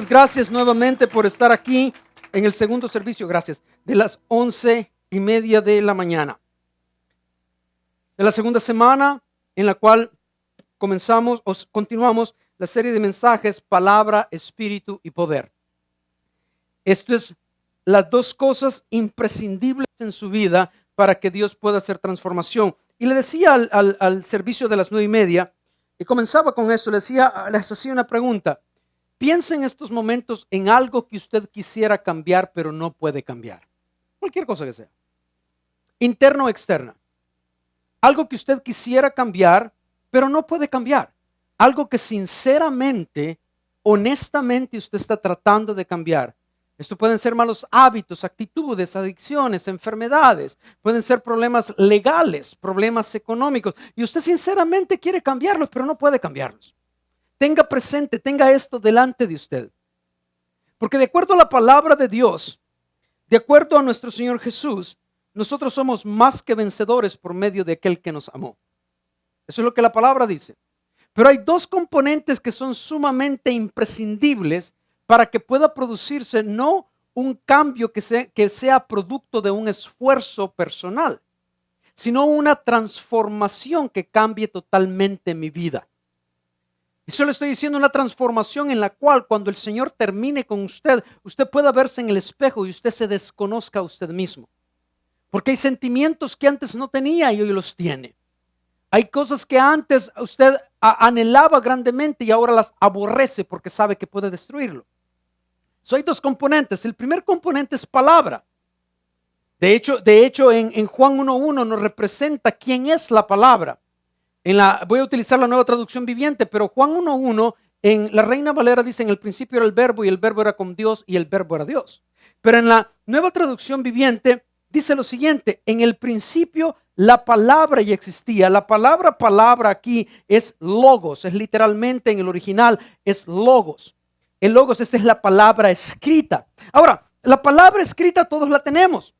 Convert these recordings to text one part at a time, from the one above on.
Gracias nuevamente por estar aquí en el segundo servicio. Gracias. De las 11:30 de la mañana. De la segunda semana en la cual continuamos la serie de mensajes, palabra, espíritu y poder. Esto es las dos cosas imprescindibles en su vida para que Dios pueda hacer transformación. Y le decía al servicio de las 9:30, y comenzaba con esto, les hacía una pregunta. Piensa en estos momentos en algo que usted quisiera cambiar, pero no puede cambiar. Cualquier cosa que sea. Interna o externa. Algo que usted quisiera cambiar, pero no puede cambiar. Algo que sinceramente, honestamente usted está tratando de cambiar. Esto pueden ser malos hábitos, actitudes, adicciones, enfermedades. Pueden ser problemas legales, problemas económicos. Y usted sinceramente quiere cambiarlos, pero no puede cambiarlos. Tenga presente, tenga esto delante de usted. Porque de acuerdo a la palabra de Dios, de acuerdo a nuestro Señor Jesús, nosotros somos más que vencedores por medio de aquel que nos amó. Eso es lo que la palabra dice. Pero hay dos componentes que son sumamente imprescindibles para que pueda producirse no un cambio que sea producto de un esfuerzo personal, sino una transformación que cambie totalmente mi vida. Eso le estoy diciendo, una transformación en la cual cuando el Señor termine con usted, usted pueda verse en el espejo y usted se desconozca a usted mismo. Porque hay sentimientos que antes no tenía y hoy los tiene. Hay cosas que antes usted anhelaba grandemente y ahora las aborrece porque sabe que puede destruirlo. Hay dos componentes. El primer componente es palabra. De hecho en Juan 1:1 nos representa quién es la palabra. Voy a utilizar la Nueva Traducción Viviente, pero Juan 1:1 en la Reina Valera dice: en el principio era el verbo y el verbo era con Dios y el verbo era Dios. Pero en la Nueva Traducción Viviente dice lo siguiente: en el principio la palabra ya existía. La palabra aquí es logos, es literalmente en el original es logos. El logos, esta es la palabra escrita. Ahora, la palabra escrita todos la tenemos.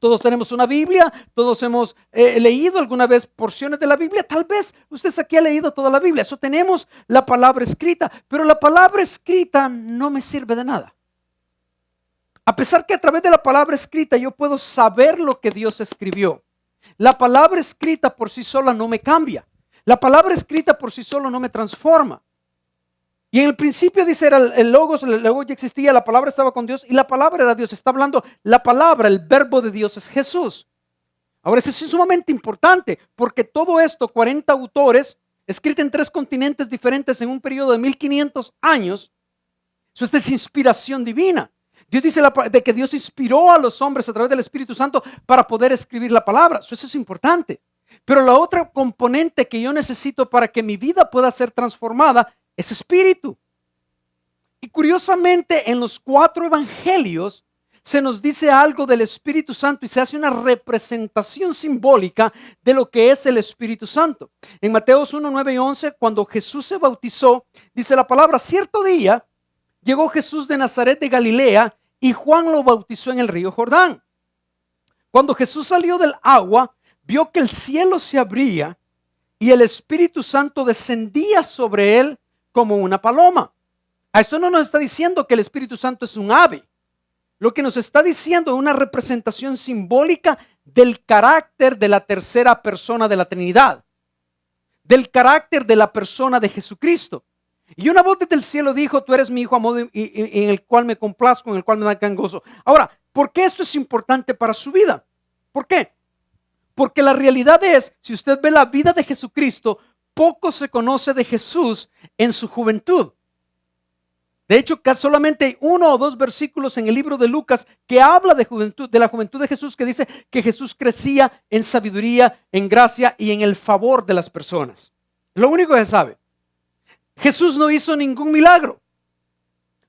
Todos tenemos una Biblia, todos hemos leído alguna vez porciones de la Biblia. Tal vez usted aquí ha leído toda la Biblia. Eso tenemos la palabra escrita, pero la palabra escrita no me sirve de nada. A pesar que a través de la palabra escrita yo puedo saber lo que Dios escribió. La palabra escrita por sí sola no me cambia. La palabra escrita por sí sola no me transforma. Y en el principio dice, era el logos ya existía, la palabra estaba con Dios y la palabra era Dios. Está hablando la palabra, el verbo de Dios es Jesús. Ahora, eso es sumamente importante porque todo esto, 40 autores, escritos en 3 continentes diferentes en un periodo de 1500 años, eso es inspiración divina. Dios dice de que Dios inspiró a los hombres a través del Espíritu Santo para poder escribir la palabra. Eso es importante. Pero la otra componente que yo necesito para que mi vida pueda ser transformada es espíritu. Y curiosamente en los 4 evangelios se nos dice algo del Espíritu Santo y se hace una representación simbólica de lo que es el Espíritu Santo. En Mateos 1, 9 y 11, cuando Jesús se bautizó, dice la palabra: cierto día llegó Jesús de Nazaret de Galilea y Juan lo bautizó en el río Jordán. Cuando Jesús salió del agua, vio que el cielo se abría y el Espíritu Santo descendía sobre él como una paloma. A eso no nos está diciendo que el Espíritu Santo es un ave. Lo que nos está diciendo es una representación simbólica del carácter de la tercera persona de la Trinidad, del carácter de la persona de Jesucristo. Y una voz desde el cielo dijo: tú eres mi hijo amado en el cual me complazco, en el cual me da gran gozo. Ahora, ¿por qué esto es importante para su vida? ¿Por qué? Porque la realidad es, si usted ve la vida de Jesucristo, poco se conoce de Jesús en su juventud. De hecho, solamente hay 1 o 2 versículos en el libro de Lucas que habla de la juventud de Jesús, que dice que Jesús crecía en sabiduría, en gracia y en el favor de las personas. Es lo único que se sabe. Jesús no hizo ningún milagro.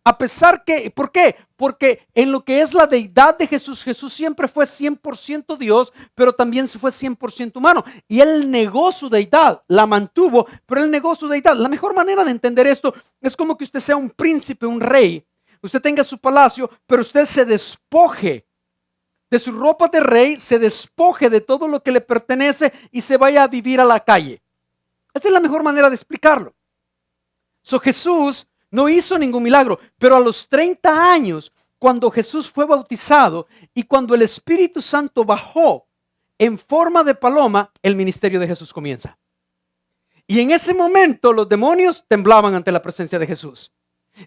A pesar que, ¿por qué? Porque en lo que es la deidad de Jesús, Jesús siempre fue 100% Dios, pero también fue 100% humano. Y Él negó su deidad, la mantuvo, pero Él negó su deidad. La mejor manera de entender esto es como que usted sea un príncipe, un rey. Usted tenga su palacio, pero usted se despoje de su ropa de rey, se despoje de todo lo que le pertenece y se vaya a vivir a la calle. Esa es la mejor manera de explicarlo. Jesús no hizo ningún milagro, pero a los 30 años, cuando Jesús fue bautizado y cuando el Espíritu Santo bajó en forma de paloma, el ministerio de Jesús comienza. Y en ese momento los demonios temblaban ante la presencia de Jesús.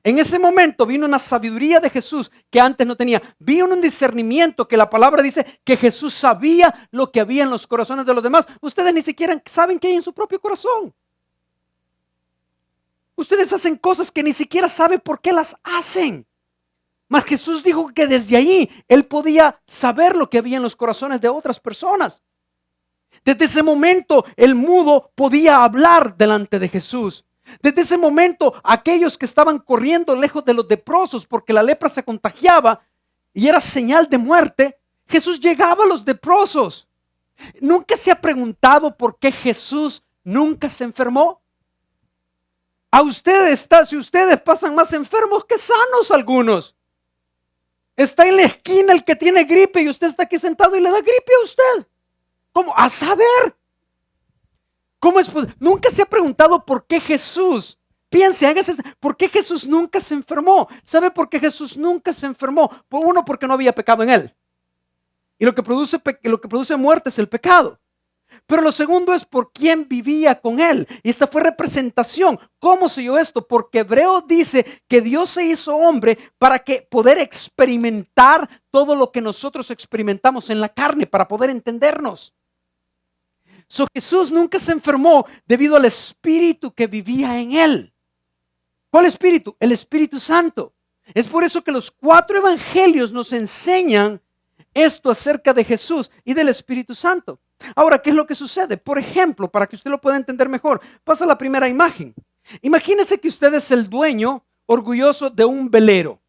En ese momento vino una sabiduría de Jesús que antes no tenía. Vino un discernimiento que la palabra dice que Jesús sabía lo que había en los corazones de los demás. Ustedes ni siquiera saben qué hay en su propio corazón. Ustedes hacen cosas que ni siquiera saben por qué las hacen. Mas Jesús dijo que desde ahí Él podía saber lo que había en los corazones de otras personas. Desde ese momento el mudo podía hablar delante de Jesús. Desde ese momento aquellos que estaban corriendo lejos de los leprosos porque la lepra se contagiaba y era señal de muerte, Jesús llegaba a los leprosos. ¿Nunca se ha preguntado por qué Jesús nunca se enfermó? Si ustedes pasan más enfermos que sanos algunos. Está en la esquina el que tiene gripe y usted está aquí sentado y le da gripe a usted. ¿Cómo? A saber. ¿Cómo es? Nunca se ha preguntado por qué Jesús, piense, hágase, ¿por qué Jesús nunca se enfermó? ¿Sabe por qué Jesús nunca se enfermó? Uno, porque no había pecado en Él. Y lo que produce muerte es el pecado. Pero lo segundo es por quién vivía con Él. Y esta fue representación. ¿Cómo se dio esto? Porque Hebreo dice que Dios se hizo hombre para poder experimentar todo lo que nosotros experimentamos en la carne, para poder entendernos. Jesús nunca se enfermó debido al Espíritu que vivía en Él. ¿Cuál Espíritu? El Espíritu Santo. Es por eso que los 4 evangelios nos enseñan esto acerca de Jesús y del Espíritu Santo. Ahora, ¿qué es lo que sucede? Por ejemplo, para que usted lo pueda entender mejor, pasa la primera imagen. Imagínese que usted es el dueño orgulloso de un velero.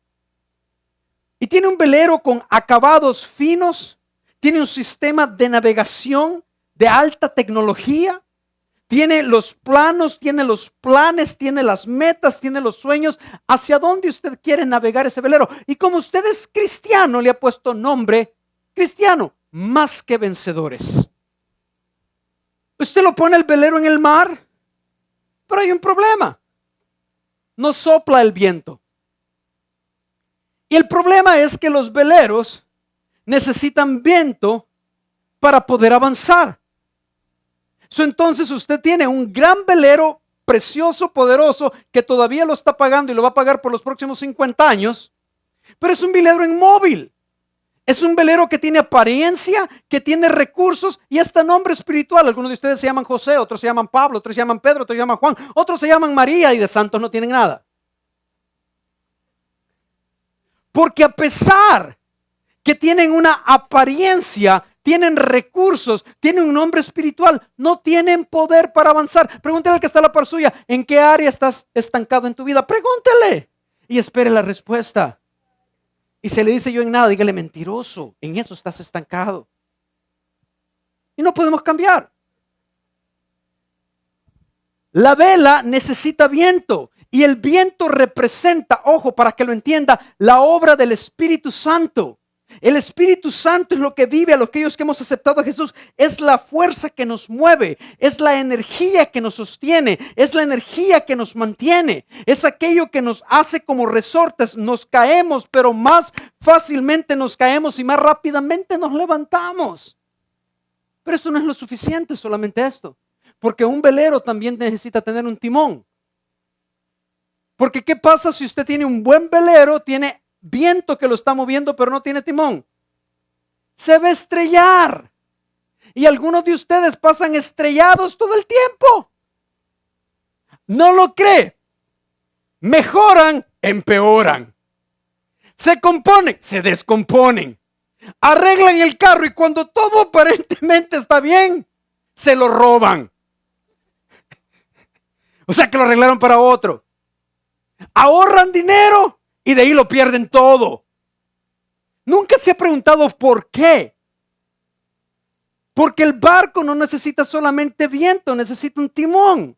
Y tiene un velero con acabados finos, tiene un sistema de navegación de alta tecnología, tiene los planos, tiene los planes, tiene las metas, tiene los sueños, hacia dónde usted quiere navegar ese velero. Y como usted es cristiano, le ha puesto nombre cristiano, más que vencedores. Usted lo pone el velero en el mar, pero hay un problema. No sopla el viento. Y el problema es que los veleros necesitan viento para poder avanzar. Entonces usted tiene un gran velero precioso, poderoso, que todavía lo está pagando y lo va a pagar por los próximos 50 años, pero es un velero inmóvil. Es un velero que tiene apariencia, que tiene recursos y hasta nombre espiritual. Algunos de ustedes se llaman José, otros se llaman Pablo, otros se llaman Pedro, otros se llaman Juan, otros se llaman María y de santos no tienen nada. Porque a pesar que tienen una apariencia, tienen recursos, tienen un nombre espiritual, no tienen poder para avanzar. Pregúntele al que está a la par suya, ¿en qué área estás estancado en tu vida? Pregúntele y espere la respuesta. Y si le dice yo en nada, dígale mentiroso, en eso estás estancado. Y no podemos cambiar. La vela necesita viento y el viento representa, ojo, para que lo entienda, la obra del Espíritu Santo. El Espíritu Santo es lo que vive a aquellos que hemos aceptado a Jesús. Es la fuerza que nos mueve, es la energía que nos sostiene, es la energía que nos mantiene. Es aquello que nos hace como resortes. Nos caemos, pero más fácilmente nos caemos y más rápidamente nos levantamos. Pero esto no es lo suficiente, solamente esto. Porque un velero también necesita tener un timón. Porque ¿qué pasa si usted tiene un buen velero, tiene viento que lo está moviendo, pero no tiene timón? Se va a estrellar. Y algunos de ustedes pasan estrellados todo el tiempo. ¿No lo cree? Mejoran, empeoran. Se componen, se descomponen. Arreglan el carro y cuando todo aparentemente está bien, se lo roban. O sea que lo arreglaron para otro. Ahorran dinero y de ahí lo pierden todo. Nunca se ha preguntado por qué. Porque el barco no necesita solamente viento, necesita un timón.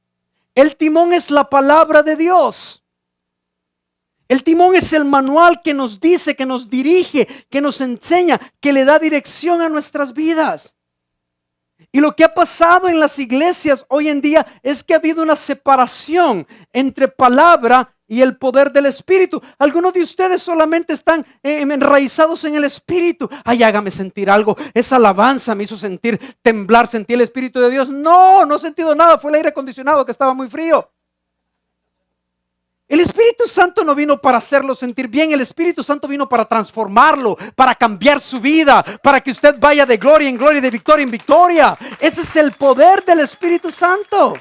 El timón es la palabra de Dios. El timón es el manual que nos dice, que nos dirige, que nos enseña, que le da dirección a nuestras vidas. Y lo que ha pasado en las iglesias hoy en día es que ha habido una separación entre palabra y el poder del Espíritu. Algunos de ustedes solamente están enraizados en el Espíritu. Ay, hágame sentir algo. Esa alabanza me hizo sentir temblar, sentí el Espíritu de Dios. No, no he sentido nada. Fue el aire acondicionado que estaba muy frío. El Espíritu Santo no vino para hacerlo sentir bien. El Espíritu Santo vino para transformarlo, para cambiar su vida, para que usted vaya de gloria en gloria, de victoria en victoria. Ese es el poder del Espíritu Santo.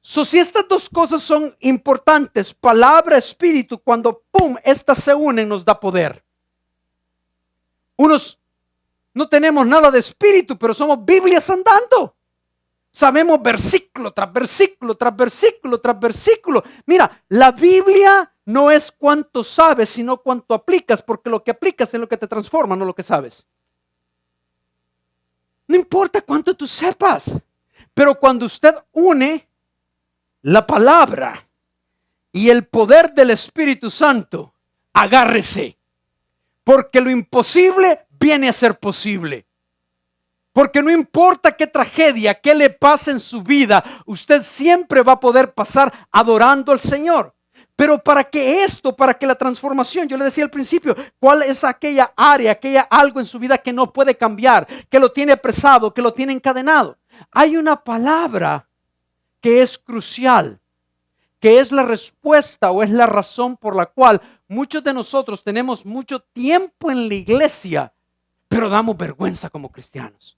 Si estas dos cosas son importantes, palabra, espíritu, cuando estas se unen nos da poder. Unos no tenemos nada de espíritu, pero somos Biblias andando. Sabemos versículo tras versículo, tras versículo, tras versículo. Mira, la Biblia no es cuánto sabes, sino cuánto aplicas, porque lo que aplicas es lo que te transforma, no lo que sabes. No importa cuánto tú sepas, pero cuando usted une la palabra y el poder del Espíritu Santo, agárrese, porque lo imposible viene a ser posible. Porque no importa qué tragedia, qué le pase en su vida, usted siempre va a poder pasar adorando al Señor. Pero para que la transformación, yo le decía al principio, ¿cuál es aquella área, aquella algo en su vida que no puede cambiar, que lo tiene apresado, que lo tiene encadenado? Hay una palabra que es crucial, que es la respuesta o es la razón por la cual muchos de nosotros tenemos mucho tiempo en la iglesia, pero damos vergüenza como cristianos.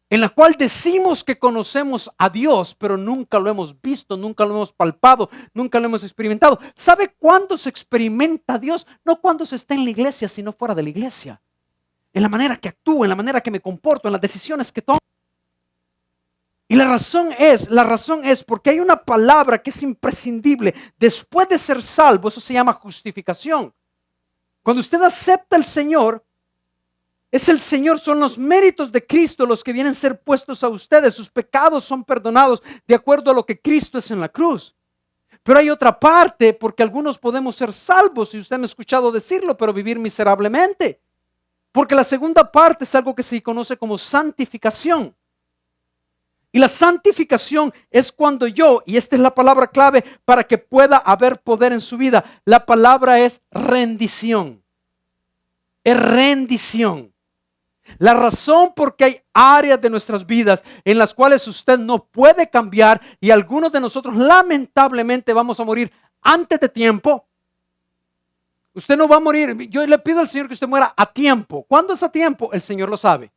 En la cual decimos que conocemos a Dios, pero nunca lo hemos visto, nunca lo hemos palpado, nunca lo hemos experimentado. ¿Sabe cuándo se experimenta a Dios? No cuando se está en la iglesia, sino fuera de la iglesia. En la manera que actúo, en la manera que me comporto, en las decisiones que tomo. Y la razón es porque hay una palabra que es imprescindible. Después de ser salvo, eso se llama justificación. Cuando usted acepta al Señor, es el Señor, son los méritos de Cristo los que vienen a ser puestos a ustedes. Sus pecados son perdonados de acuerdo a lo que Cristo es en la cruz. Pero hay otra parte, porque algunos podemos ser salvos, y usted me ha escuchado decirlo, pero vivir miserablemente. Porque la segunda parte es algo que se conoce como santificación. Y la santificación es cuando yo, y esta es la palabra clave para que pueda haber poder en su vida, la palabra es rendición. Es rendición. La razón por qué hay áreas de nuestras vidas en las cuales usted no puede cambiar y algunos de nosotros lamentablemente vamos a morir antes de tiempo. Usted no va a morir. Yo le pido al Señor que usted muera a tiempo. ¿Cuándo es a tiempo? El Señor lo sabe.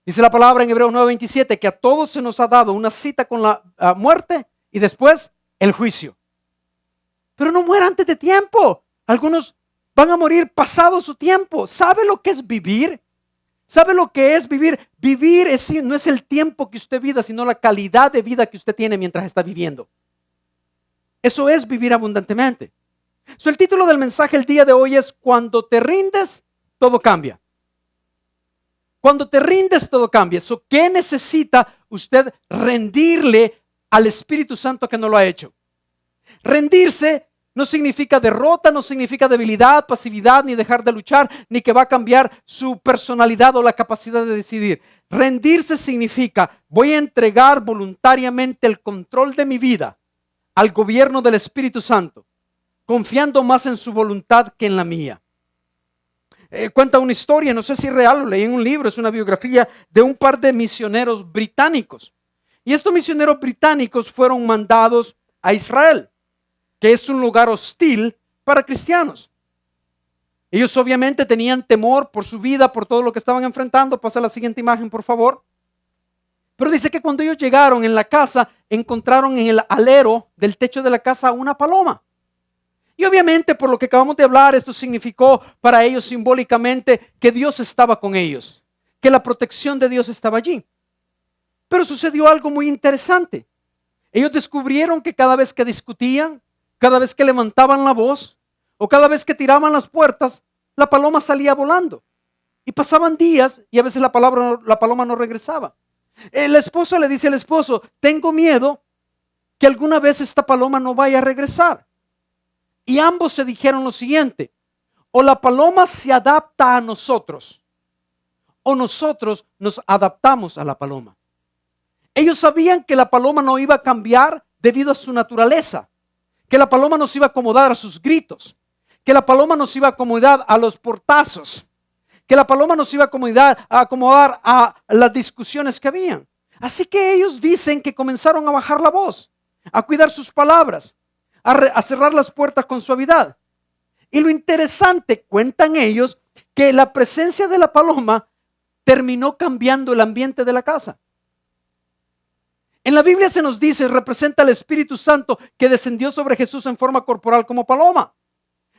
Dice la palabra en Hebreos 9:27 que a todos se nos ha dado una cita con la muerte y después el juicio. Pero no muera antes de tiempo. Algunos van a morir pasado su tiempo. ¿Sabe lo que es vivir? ¿Sabe lo que es vivir? Vivir no es el tiempo que usted viva, sino la calidad de vida que usted tiene mientras está viviendo. Eso es vivir abundantemente. El título del mensaje el día de hoy es: cuando te rindes, todo cambia. Cuando te rindes, todo cambia. ¿Qué necesita usted rendirle al Espíritu Santo que no lo ha hecho? Rendirse no significa derrota, no significa debilidad, pasividad, ni dejar de luchar, ni que va a cambiar su personalidad o la capacidad de decidir. Rendirse significa: voy a entregar voluntariamente el control de mi vida al gobierno del Espíritu Santo, confiando más en su voluntad que en la mía. Cuenta una historia, no sé si es real, lo leí en un libro, es una biografía de un par de misioneros británicos. Y estos misioneros británicos fueron mandados a Israel, que es un lugar hostil para cristianos. Ellos obviamente tenían temor por su vida, por todo lo que estaban enfrentando. Pasa la siguiente imagen, por favor. Pero dice que cuando ellos llegaron en la casa, encontraron en el alero del techo de la casa una paloma. Y obviamente, por lo que acabamos de hablar, esto significó para ellos simbólicamente que Dios estaba con ellos, que la protección de Dios estaba allí. Pero sucedió algo muy interesante. Ellos descubrieron que cada vez que discutían, cada vez que levantaban la voz o cada vez que tiraban las puertas, la paloma salía volando. Y pasaban días y a veces la paloma no regresaba. La esposa le dice al esposo: tengo miedo que alguna vez esta paloma no vaya a regresar. Y ambos se dijeron lo siguiente: o la paloma se adapta a nosotros, o nosotros nos adaptamos a la paloma. Ellos sabían que la paloma no iba a cambiar debido a su naturaleza. Que la paloma no se iba a acomodar a sus gritos. Que la paloma no se iba a acomodar a los portazos. Que la paloma no se iba a acomodar a las discusiones que habían. Así que ellos dicen que comenzaron a bajar la voz, a cuidar sus palabras, a cerrar las puertas con suavidad. Y lo interesante, cuentan ellos, que la presencia de la paloma terminó cambiando el ambiente de la casa. En la Biblia se nos dice, representa al Espíritu Santo que descendió sobre Jesús en forma corporal como paloma.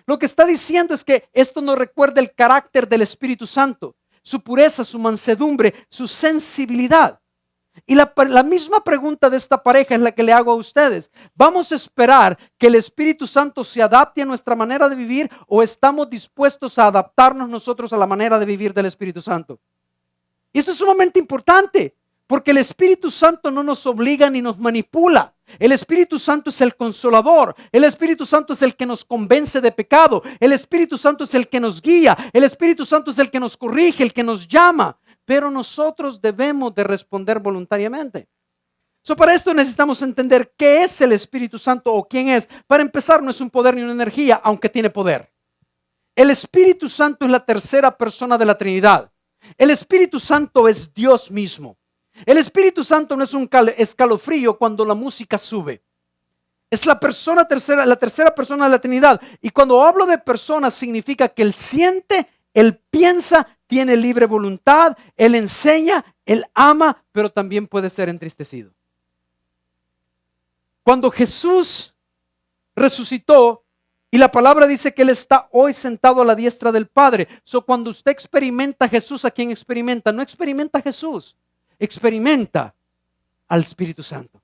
Lo que está diciendo es que esto nos recuerda el carácter del Espíritu Santo, su pureza, su mansedumbre, su sensibilidad. Y la misma pregunta de esta pareja es la que le hago a ustedes. ¿Vamos a esperar que el Espíritu Santo se adapte a nuestra manera de vivir o estamos dispuestos a adaptarnos nosotros a la manera de vivir del Espíritu Santo? Y esto es sumamente importante porque el Espíritu Santo no nos obliga ni nos manipula. El Espíritu Santo es el consolador. El Espíritu Santo es el que nos convence de pecado. El Espíritu Santo es el que nos guía. El Espíritu Santo es el que nos corrige, el que nos llama. Pero nosotros debemos de responder voluntariamente. Para esto necesitamos entender qué es el Espíritu Santo o quién es. Para empezar, no es un poder ni una energía, aunque tiene poder. El Espíritu Santo es la tercera persona de la Trinidad. El Espíritu Santo es Dios mismo. El Espíritu Santo no es un escalofrío cuando la música sube. Es la tercera persona de la Trinidad. Y cuando hablo de persona significa que Él siente, Él piensa, tiene libre voluntad, Él enseña, Él ama, pero también puede ser entristecido. Cuando Jesús resucitó, y la palabra dice que Él está hoy sentado a la diestra del Padre. Cuando usted experimenta a Jesús, ¿a quién experimenta? No experimenta a Jesús, experimenta al Espíritu Santo.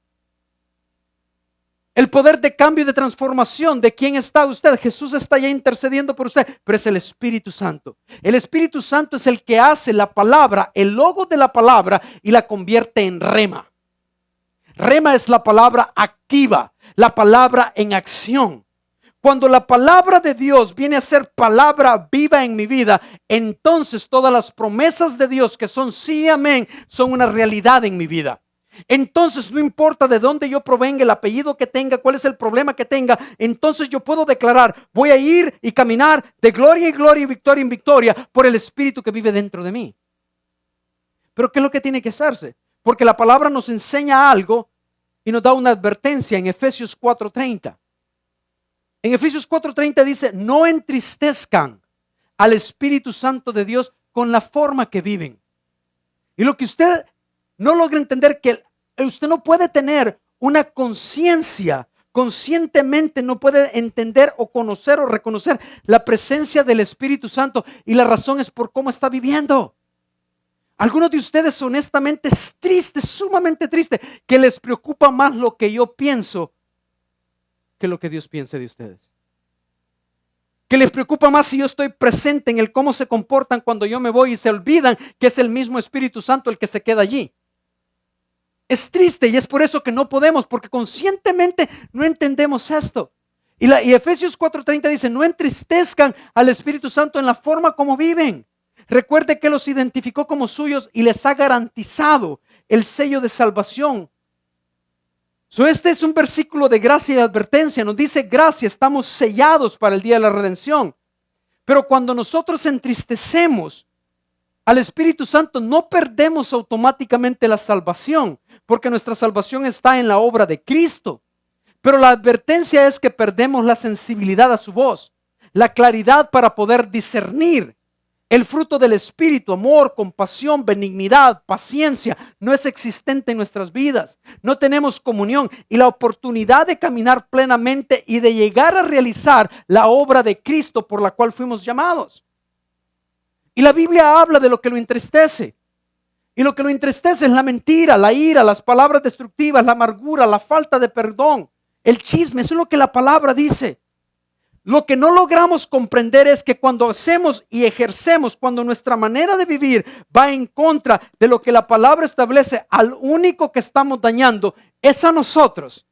El poder de cambio y de transformación de quién está usted. Jesús está ya intercediendo por usted, pero es el Espíritu Santo. El Espíritu Santo es el que hace la palabra, el logo de la palabra y la convierte en rema. Rema es la palabra activa, la palabra en acción. Cuando la palabra de Dios viene a ser palabra viva en mi vida, entonces todas las promesas de Dios que son sí y amén son una realidad en mi vida. Entonces no importa de dónde yo provenga, el apellido que tenga, cuál es el problema que tenga, entonces yo puedo declarar, voy a ir y caminar de gloria en gloria y victoria en victoria por el Espíritu que vive dentro de mí. Pero ¿qué es lo que tiene que hacerse? Porque la palabra nos enseña algo y nos da una advertencia en Efesios 4:30. En Efesios 4:30 dice, no entristezcan al Espíritu Santo de Dios con la forma que viven. Y lo que usted no logra entender, que usted no puede tener una conciencia, conscientemente no puede entender o conocer o reconocer la presencia del Espíritu Santo, y la razón es por cómo está viviendo. Algunos de ustedes honestamente es triste, sumamente triste, que les preocupa más lo que yo pienso que lo que Dios piense de ustedes. Que les preocupa más si yo estoy presente en el cómo se comportan cuando yo me voy, y se olvidan que es el mismo Espíritu Santo el que se queda allí. Es triste, y es por eso que no podemos, porque conscientemente no entendemos esto. Y Efesios 4:30 dice, no entristezcan al Espíritu Santo en la forma como viven. Recuerde que los identificó como suyos y les ha garantizado el sello de salvación. Este es un versículo de gracia y advertencia. Nos dice gracia, estamos sellados para el día de la redención. Pero cuando nosotros entristecemos al Espíritu Santo, no perdemos automáticamente la salvación, porque nuestra salvación está en la obra de Cristo. Pero la advertencia es que perdemos la sensibilidad a su voz, la claridad para poder discernir. El fruto del Espíritu, amor, compasión, benignidad, paciencia, no es existente en nuestras vidas. No tenemos comunión y la oportunidad de caminar plenamente y de llegar a realizar la obra de Cristo por la cual fuimos llamados. Y la Biblia habla de lo que lo entristece. Y lo que lo entristece es la mentira, la ira, las palabras destructivas, la amargura, la falta de perdón, el chisme. Eso es lo que la palabra dice. Lo que no logramos comprender es que cuando hacemos y ejercemos, cuando nuestra manera de vivir va en contra de lo que la palabra establece, al único que estamos dañando es a nosotros.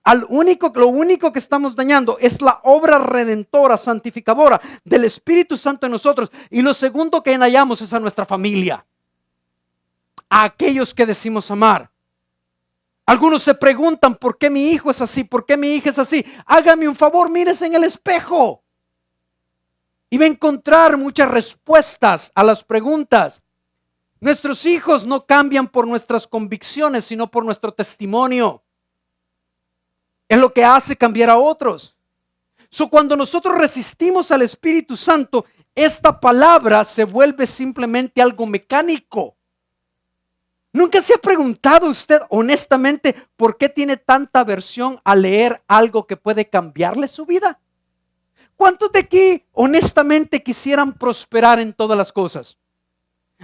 Lo único que estamos dañando es la obra redentora, santificadora del Espíritu Santo en nosotros. Y lo segundo que dañamos es a nuestra familia, a aquellos que decimos amar. Algunos se preguntan, ¿por qué mi hijo es así? ¿Por qué mi hija es así? Hágame un favor, mírese en el espejo. Y va a encontrar muchas respuestas a las preguntas. Nuestros hijos no cambian por nuestras convicciones, sino por nuestro testimonio. Es lo que hace cambiar a otros. Cuando nosotros resistimos al Espíritu Santo, esta palabra se vuelve simplemente algo mecánico. ¿Nunca se ha preguntado usted honestamente por qué tiene tanta aversión a leer algo que puede cambiarle su vida? ¿Cuántos de aquí honestamente quisieran prosperar en todas las cosas?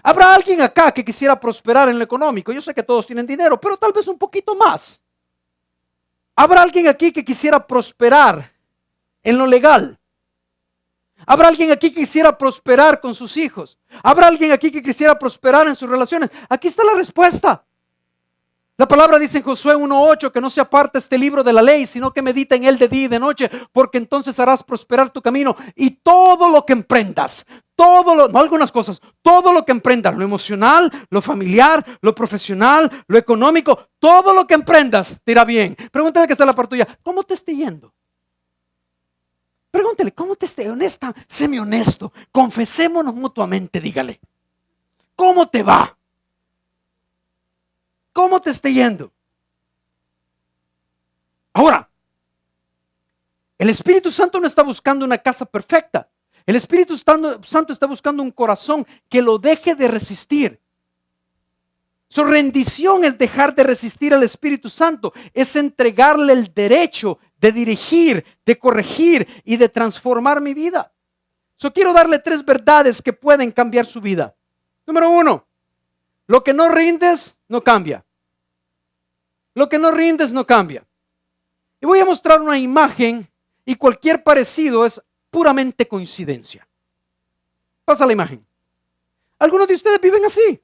¿Habrá alguien acá que quisiera prosperar en lo económico? Yo sé que todos tienen dinero, pero tal vez un poquito más. ¿Habrá alguien aquí que quisiera prosperar en lo legal? ¿Habrá alguien aquí que quisiera prosperar con sus hijos? ¿Habrá alguien aquí que quisiera prosperar en sus relaciones? Aquí está la respuesta. La palabra dice en Josué 1:8 que no se aparte este libro de la ley, sino que medita en él de día y de noche, porque entonces harás prosperar tu camino y todo lo que emprendas, no algunas cosas, todo lo que emprendas, lo emocional, lo familiar, lo profesional, lo económico, todo lo que emprendas te irá bien. Pregúntale que está en la parte tuya, ¿cómo te está yendo? Pregúntele, ¿cómo te está? Honesta, séme honesto, confesémonos mutuamente, dígale, ¿cómo te va? ¿Cómo te está yendo? Ahora, el Espíritu Santo no está buscando una casa perfecta. El Espíritu Santo está buscando un corazón que lo deje de resistir. Su rendición es dejar de resistir al Espíritu Santo. Es entregarle el derecho de dirigir, de corregir y de transformar mi vida. Quiero darle 3 verdades que pueden cambiar su vida. Número 1. Lo que no rindes, no cambia. Lo que no rindes, no cambia. Y voy a mostrar una imagen y cualquier parecido es puramente coincidencia. Pasa la imagen. Algunos de ustedes viven así.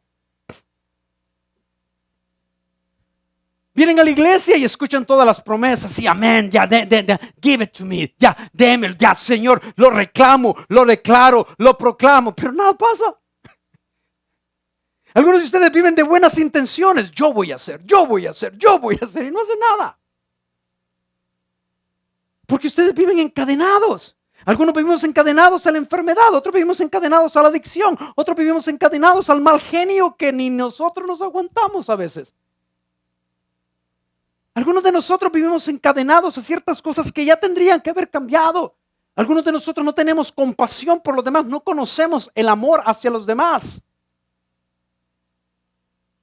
Vienen a la iglesia y escuchan todas las promesas. Sí, amén, ya, give it to me. Ya, démelo, ya, Señor, lo reclamo, lo declaro, lo proclamo. Pero nada pasa. Algunos de ustedes viven de buenas intenciones. Yo voy a hacer, y no hacen nada. Porque ustedes viven encadenados. Algunos vivimos encadenados a la enfermedad, otros vivimos encadenados a la adicción, otros vivimos encadenados al mal genio que ni nosotros nos aguantamos a veces. Algunos de nosotros vivimos encadenados a ciertas cosas que ya tendrían que haber cambiado. Algunos de nosotros no tenemos compasión por los demás, no conocemos el amor hacia los demás.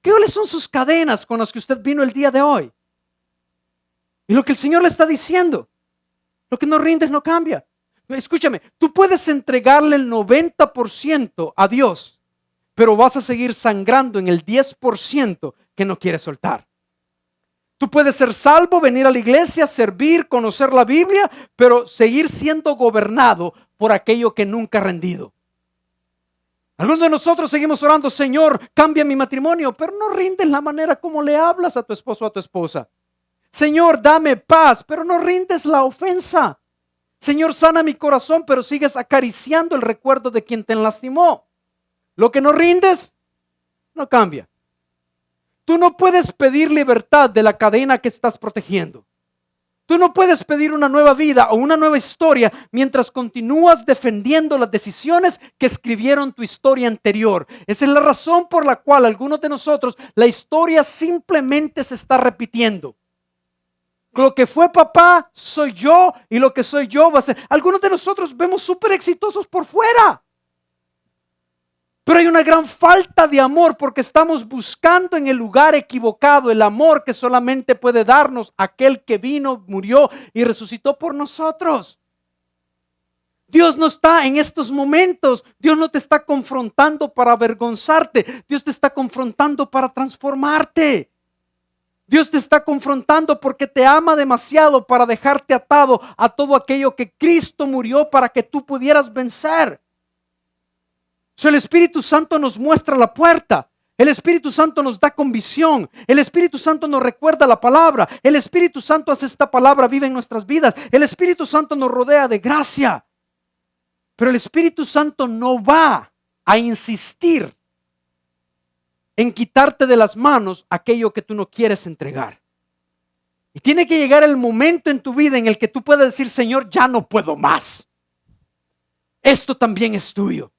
¿Cuáles son sus cadenas con las que usted vino el día de hoy? Y lo que el Señor le está diciendo, lo que no rindes no cambia. Escúchame, tú puedes entregarle el 90% a Dios, pero vas a seguir sangrando en el 10% que no quieres soltar. Tú puedes ser salvo, venir a la iglesia, servir, conocer la Biblia, pero seguir siendo gobernado por aquello que nunca ha rendido. Algunos de nosotros seguimos orando, Señor, cambia mi matrimonio, pero no rindes la manera como le hablas a tu esposo o a tu esposa. Señor, dame paz, pero no rindes la ofensa. Señor, sana mi corazón, pero sigues acariciando el recuerdo de quien te lastimó. Lo que no rindes, no cambia. Tú no puedes pedir libertad de la cadena que estás protegiendo. Tú no puedes pedir una nueva vida o una nueva historia mientras continúas defendiendo las decisiones que escribieron tu historia anterior. Esa es la razón por la cual algunos de nosotros, la historia simplemente se está repitiendo. Lo que fue papá soy yo y lo que soy yo va a ser. Algunos de nosotros vemos súper exitosos por fuera. Pero hay una gran falta de amor porque estamos buscando en el lugar equivocado el amor que solamente puede darnos aquel que vino, murió y resucitó por nosotros. Dios no está en estos momentos, Dios no te está confrontando para avergonzarte, Dios te está confrontando para transformarte. Dios te está confrontando porque te ama demasiado para dejarte atado a todo aquello que Cristo murió para que tú pudieras vencer. El Espíritu Santo nos muestra la puerta. El Espíritu Santo nos da convicción. El Espíritu Santo nos recuerda la palabra. El Espíritu Santo hace esta palabra viva en nuestras vidas. El Espíritu Santo nos rodea de gracia. Pero el Espíritu Santo no va a insistir en quitarte de las manos aquello que tú no quieres entregar. Y tiene que llegar el momento en tu vida en el que tú puedas decir, Señor, ya no puedo más. Esto también es tuyo.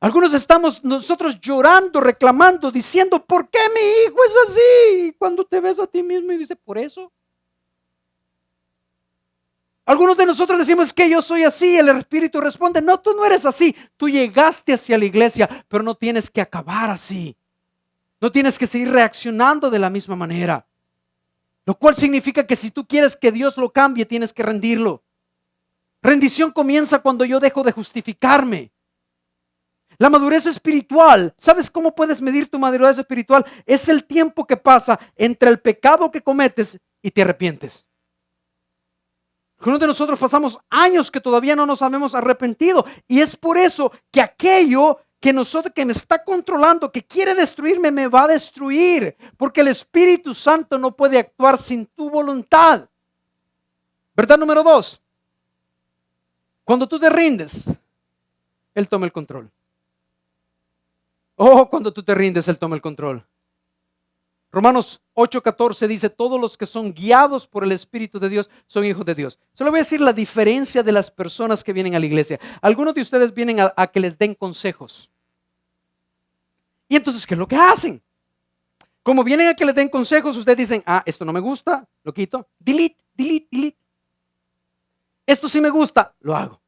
Algunos estamos nosotros llorando, reclamando, diciendo, ¿por qué mi hijo es así? Cuando te ves a ti mismo y dices, ¿por eso? Algunos de nosotros decimos que yo soy así. El Espíritu responde, no, tú no eres así. Tú llegaste hacia la iglesia, pero no tienes que acabar así. No tienes que seguir reaccionando de la misma manera. Lo cual significa que si tú quieres que Dios lo cambie, tienes que rendirlo. Rendición comienza cuando yo dejo de justificarme. La madurez espiritual, ¿sabes cómo puedes medir tu madurez espiritual? Es el tiempo que pasa entre el pecado que cometes y te arrepientes. Algunos de nosotros pasamos años que todavía no nos habíamos arrepentido, y es por eso que aquello que me está controlando, que quiere destruirme, me va a destruir, porque el Espíritu Santo no puede actuar sin tu voluntad. Verdad número 2. Cuando tú te rindes, Él toma el control. Oh, cuando tú te rindes, Él toma el control. Romanos 8:14 dice, todos los que son guiados por el Espíritu de Dios son hijos de Dios. Solo voy a decir la diferencia de las personas que vienen a la iglesia. Algunos de ustedes vienen a que les den consejos. Y entonces, ¿qué es lo que hacen? Como vienen a que les den consejos, ustedes dicen, esto no me gusta, lo quito. Delete, delete, delete. Esto sí me gusta, lo hago.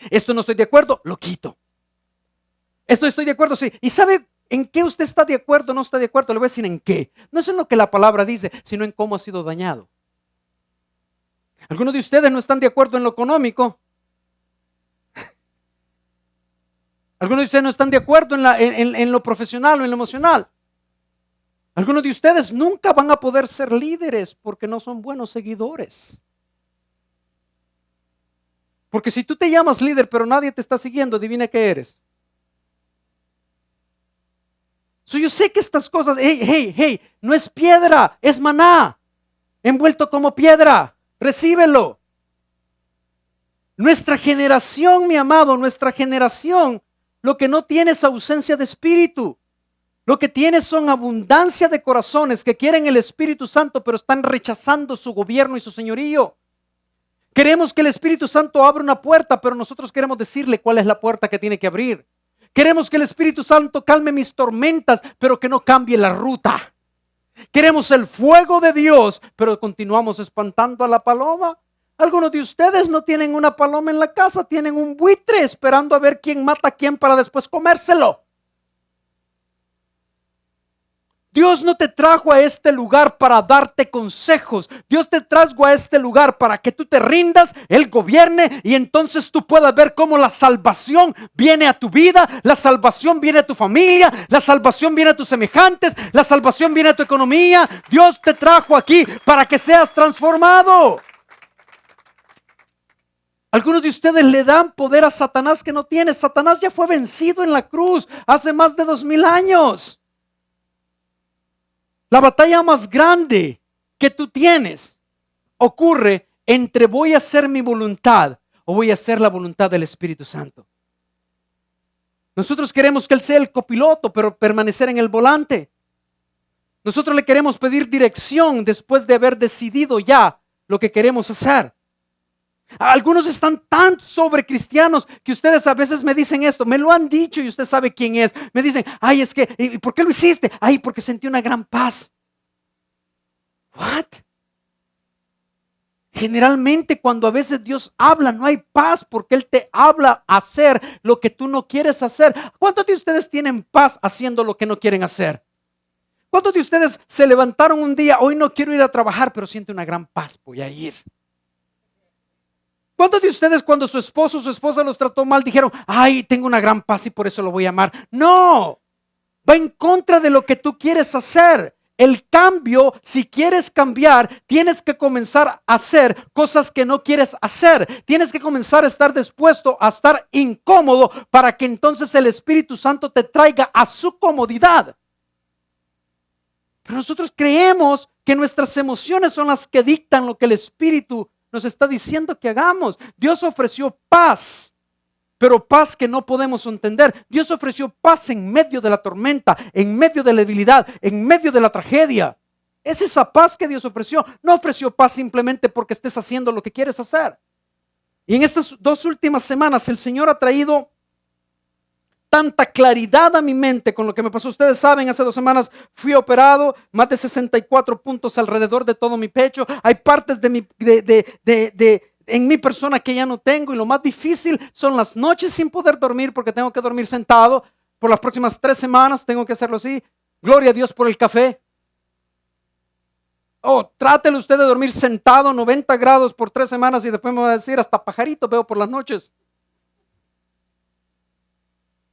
Esto no estoy de acuerdo, lo quito. Esto estoy de acuerdo, sí. ¿Y sabe en qué usted está de acuerdo o no está de acuerdo? Le voy a decir en qué. No es en lo que la palabra dice, sino en cómo ha sido dañado. Algunos de ustedes no están de acuerdo en lo económico. Algunos de ustedes no están de acuerdo en lo profesional o en lo emocional. Algunos de ustedes nunca van a poder ser líderes porque no son buenos seguidores. Porque si tú te llamas líder pero nadie te está siguiendo, adivina qué eres. Yo sé que estas cosas, hey, no es piedra, es maná, envuelto como piedra, recíbelo. Nuestra generación, mi amado, nuestra generación, lo que no tiene es ausencia de espíritu. Lo que tiene son abundancia de corazones que quieren el Espíritu Santo, pero están rechazando su gobierno y su señorío. Queremos que el Espíritu Santo abra una puerta, pero nosotros queremos decirle cuál es la puerta que tiene que abrir. Queremos que el Espíritu Santo calme mis tormentas, pero que no cambie la ruta. Queremos el fuego de Dios, pero continuamos espantando a la paloma. Algunos de ustedes no tienen una paloma en la casa, tienen un buitre esperando a ver quién mata a quién para después comérselo. Dios no te trajo a este lugar para darte consejos. Dios te trajo a este lugar para que tú te rindas, Él gobierne y entonces tú puedas ver cómo la salvación viene a tu vida, la salvación viene a tu familia, la salvación viene a tus semejantes, la salvación viene a tu economía. Dios te trajo aquí para que seas transformado. Algunos de ustedes le dan poder a Satanás que no tiene. Satanás ya fue vencido en la cruz hace más de 2000 años. La batalla más grande que tú tienes ocurre entre voy a hacer mi voluntad o voy a hacer la voluntad del Espíritu Santo. Nosotros queremos que Él sea el copiloto, pero permanecer en el volante. Nosotros le queremos pedir dirección después de haber decidido ya lo que queremos hacer. Algunos están tan sobre cristianos que ustedes a veces me dicen esto, me lo han dicho y usted sabe quién es. Me dicen, es que, ¿y por qué lo hiciste? Porque sentí una gran paz. ¿What? Generalmente cuando a veces Dios habla no hay paz porque Él te habla a hacer lo que tú no quieres hacer. ¿Cuántos de ustedes tienen paz haciendo lo que no quieren hacer? ¿Cuántos de ustedes se levantaron un día, hoy no quiero ir a trabajar, pero siento una gran paz, voy a ir? ¿Cuántos de ustedes cuando su esposo o su esposa los trató mal dijeron, tengo una gran paz y por eso lo voy a amar? No, va en contra de lo que tú quieres hacer. El cambio, si quieres cambiar, tienes que comenzar a hacer cosas que no quieres hacer. Tienes que comenzar a estar dispuesto a estar incómodo para que entonces el Espíritu Santo te traiga a su comodidad. Pero nosotros creemos que nuestras emociones son las que dictan lo que el Espíritu nos está diciendo que hagamos. Dios ofreció paz, pero paz que no podemos entender. Dios ofreció paz en medio de la tormenta, en medio de la debilidad, en medio de la tragedia. Es esa paz que Dios ofreció. No ofreció paz simplemente porque estés haciendo lo que quieres hacer. Y en estas 2 últimas semanas el Señor ha traído tanta claridad a mi mente con lo que me pasó. Ustedes saben, hace 2 semanas fui operado, más de 64 puntos alrededor de todo mi pecho. Hay partes en mi persona que ya no tengo, y lo más difícil son las noches sin poder dormir porque tengo que dormir sentado. Por las próximas 3 semanas tengo que hacerlo así. Gloria a Dios por el café. Trátele usted de dormir sentado 90 grados por 3 semanas y después me va a decir, hasta pajarito veo por las noches.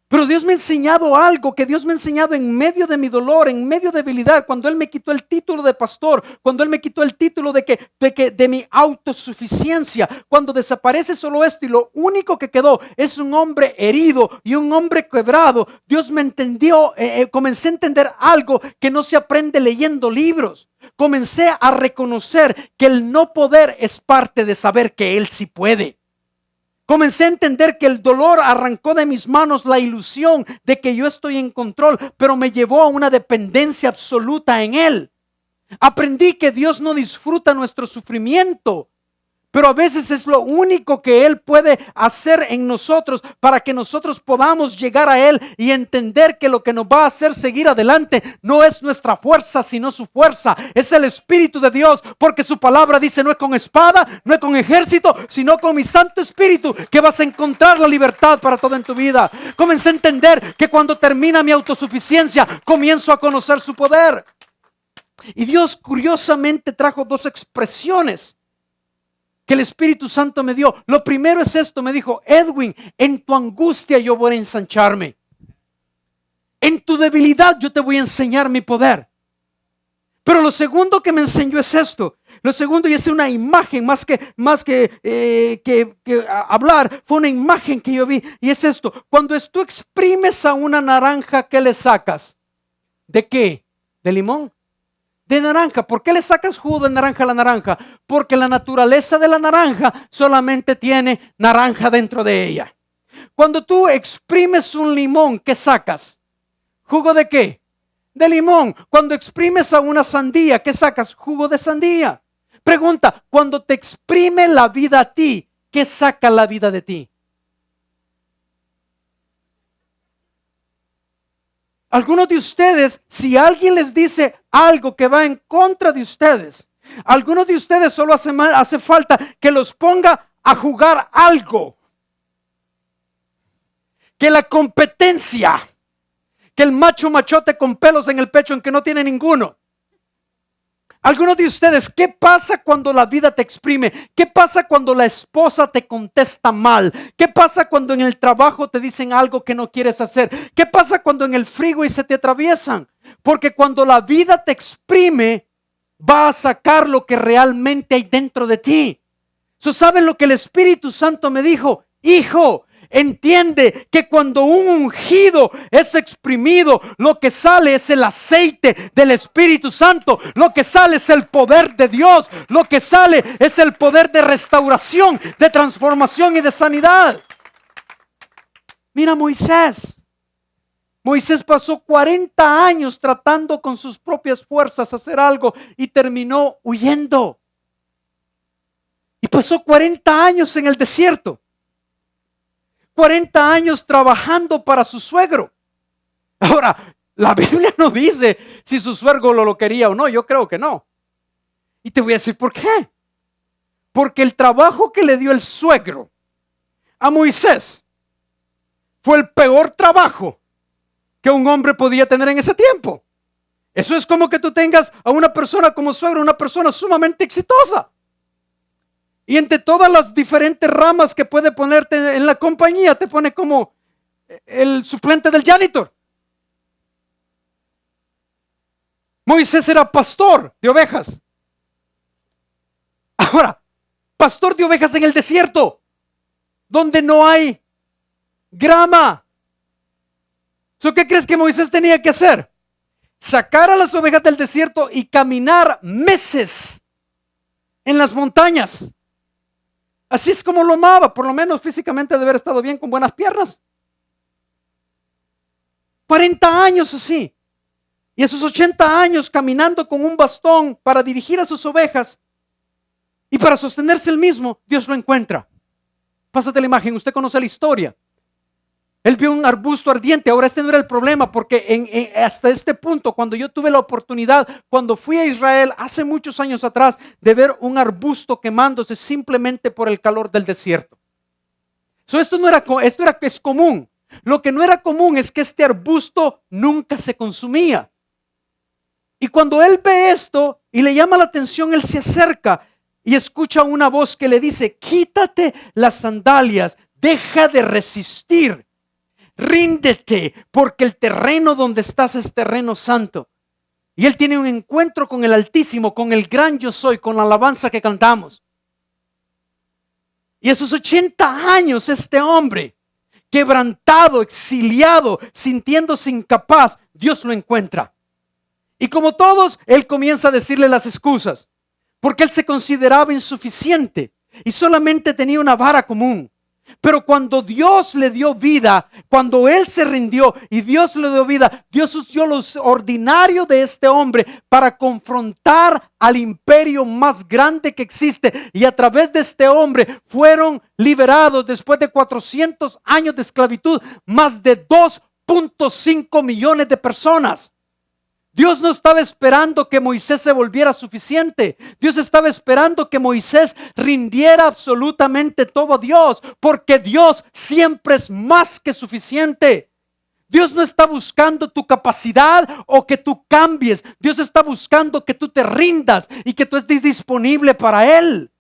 Pero Dios me ha enseñado algo, que Dios me ha enseñado en medio de mi dolor, en medio de debilidad, cuando Él me quitó el título de pastor, cuando Él me quitó el título de mi autosuficiencia, cuando desaparece solo esto y lo único que quedó es un hombre herido y un hombre quebrado. Dios me entendió, comencé a entender algo que no se aprende leyendo libros. Comencé a reconocer que el no poder es parte de saber que Él sí puede. Comencé a entender que el dolor arrancó de mis manos la ilusión de que yo estoy en control, pero me llevó a una dependencia absoluta en Él. Aprendí que Dios no disfruta nuestro sufrimiento, pero a veces es lo único que Él puede hacer en nosotros para que nosotros podamos llegar a Él y entender que lo que nos va a hacer seguir adelante no es nuestra fuerza, sino su fuerza. Es el Espíritu de Dios, porque su palabra dice: no es con espada, no es con ejército, sino con mi Santo Espíritu que vas a encontrar la libertad para todo en tu vida. Comencé a entender que cuando termina mi autosuficiencia, comienzo a conocer su poder. Y Dios curiosamente trajo 2 expresiones que el Espíritu Santo me dio. Lo primero es esto: me dijo, Edwin, en tu angustia yo voy a ensancharme. En tu debilidad yo te voy a enseñar mi poder. Pero lo segundo que me enseñó es esto. Lo segundo, y es una imagen más que hablar, fue una imagen que yo vi, y es esto: cuando tú exprimes a una naranja, ¿qué le sacas? ¿De qué? ¿De limón? De naranja. ¿Por qué le sacas jugo de naranja a la naranja? Porque la naturaleza de la naranja solamente tiene naranja dentro de ella. Cuando tú exprimes un limón, ¿qué sacas? ¿Jugo de qué? De limón. Cuando exprimes a una sandía, ¿qué sacas? Jugo de sandía. Pregunta: cuando te exprime la vida a ti, ¿qué saca la vida de ti? Algunos de ustedes, si alguien les dice algo que va en contra de ustedes, algunos de ustedes solo hace falta que los ponga a jugar algo. Que la competencia, que el machote con pelos en el pecho en que no tiene ninguno. Algunos de ustedes, ¿qué pasa cuando la vida te exprime? ¿Qué pasa cuando la esposa te contesta mal? ¿Qué pasa cuando en el trabajo te dicen algo que no quieres hacer? ¿Qué pasa cuando en el freeway se te atraviesan? Porque cuando la vida te exprime, va a sacar lo que realmente hay dentro de ti. ¿Saben lo que el Espíritu Santo me dijo? Hijo, entiende que cuando un ungido es exprimido, lo que sale es el aceite del Espíritu Santo. Lo que sale es el poder de Dios. Lo que sale es el poder de restauración, de transformación y de sanidad. Mira Moisés. Moisés pasó 40 años tratando con sus propias fuerzas hacer algo y terminó huyendo. Y pasó 40 años en el desierto. 40 años trabajando para su suegro. Ahora, la Biblia no dice si su suegro lo quería o no. Yo creo que no. Y te voy a decir por qué. Porque el trabajo que le dio el suegro a Moisés fue el peor trabajo que un hombre podía tener en ese tiempo. Eso es como que tú tengas a una persona como suegro, una persona sumamente exitosa. Y entre todas las diferentes ramas que puede ponerte en la compañía, te pone como el suplente del janitor. Moisés era pastor de ovejas. Ahora, pastor de ovejas en el desierto, donde no hay grama. ¿Qué crees que Moisés tenía que hacer? Sacar a las ovejas del desierto y caminar meses en las montañas. Así es como lo amaba, por lo menos físicamente de haber estado bien, con buenas piernas. 40 años así. Y a sus 80 años caminando con un bastón para dirigir a sus ovejas y para sostenerse él mismo, Dios lo encuentra. Pásate la imagen, usted conoce la historia. Él vio un arbusto ardiente. Ahora este no era el problema, porque hasta este punto, cuando yo tuve la oportunidad, cuando fui a Israel hace muchos años atrás, de ver un arbusto quemándose simplemente por el calor del desierto. Es común. Lo que no era común es que este arbusto nunca se consumía. Y cuando él ve esto y le llama la atención, él se acerca y escucha una voz que le dice: quítate las sandalias, deja de resistir, ríndete, porque el terreno donde estás es terreno santo. Y él tiene un encuentro con el Altísimo, con el gran yo soy, con la alabanza que cantamos. Y a sus 80 años este hombre, quebrantado, exiliado, sintiéndose incapaz, Dios lo encuentra. Y como todos, él comienza a decirle las excusas, porque él se consideraba insuficiente y solamente tenía una vara común. Pero cuando Dios le dio vida, cuando él se rindió y Dios le dio vida, Dios usó lo ordinario de este hombre para confrontar al imperio más grande que existe. Y a través de este hombre fueron liberados, después de 400 años de esclavitud, más de 2.5 millones de personas. Dios no estaba esperando que Moisés se volviera suficiente. Dios estaba esperando que Moisés rindiera absolutamente todo a Dios, porque Dios siempre es más que suficiente. Dios no está buscando tu capacidad o que tú cambies. Dios está buscando que tú te rindas y que tú estés disponible para Él.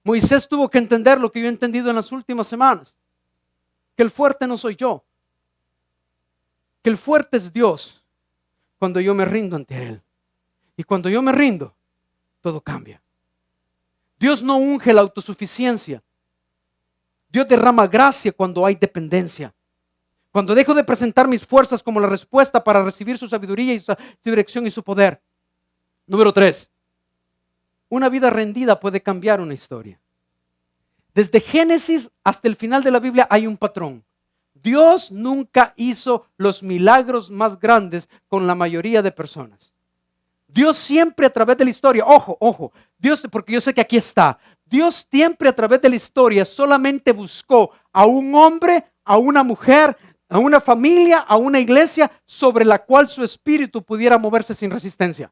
Moisés tuvo que entender lo que yo he entendido en las últimas semanas, que el fuerte no soy yo, que el fuerte es Dios cuando yo me rindo ante Él. Y cuando yo me rindo, todo cambia. Dios no unge la autosuficiencia. Dios derrama gracia cuando hay dependencia. Cuando dejo de presentar mis fuerzas como la respuesta para recibir su sabiduría y su dirección y su poder. Número 3. Una vida rendida puede cambiar una historia. Desde Génesis hasta el final de la Biblia hay un patrón. Dios nunca hizo los milagros más grandes con la mayoría de personas. Dios siempre a través de la historia, ojo, Dios, porque yo sé que aquí está, Dios siempre a través de la historia solamente buscó a un hombre, a una mujer, a una familia, a una iglesia sobre la cual su espíritu pudiera moverse sin resistencia.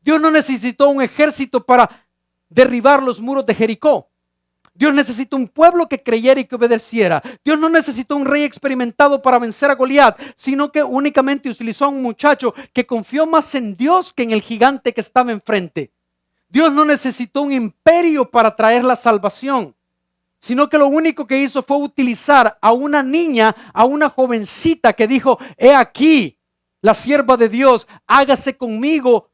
Dios no necesitó un ejército para derribar los muros de Jericó. Dios necesitó un pueblo que creyera y que obedeciera. Dios no necesitó un rey experimentado para vencer a Goliat, sino que únicamente utilizó a un muchacho que confió más en Dios que en el gigante que estaba enfrente. Dios no necesitó un imperio para traer la salvación, sino que lo único que hizo fue utilizar a una niña, a una jovencita que dijo: he aquí, la sierva de Dios, hágase conmigo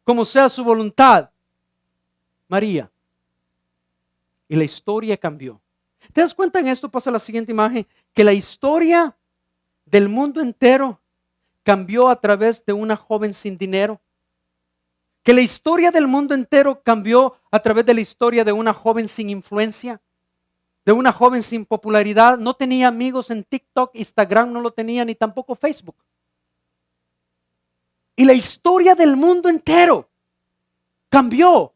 como sea su voluntad. María. Y la historia cambió. ¿Te das cuenta en esto? Pasa la siguiente imagen, que la historia del mundo entero cambió a través de una joven sin dinero. Que la historia del mundo entero cambió a través de la historia de una joven sin influencia, de una joven sin popularidad. No tenía amigos en TikTok, Instagram no lo tenía, ni tampoco Facebook. Y la historia del mundo entero cambió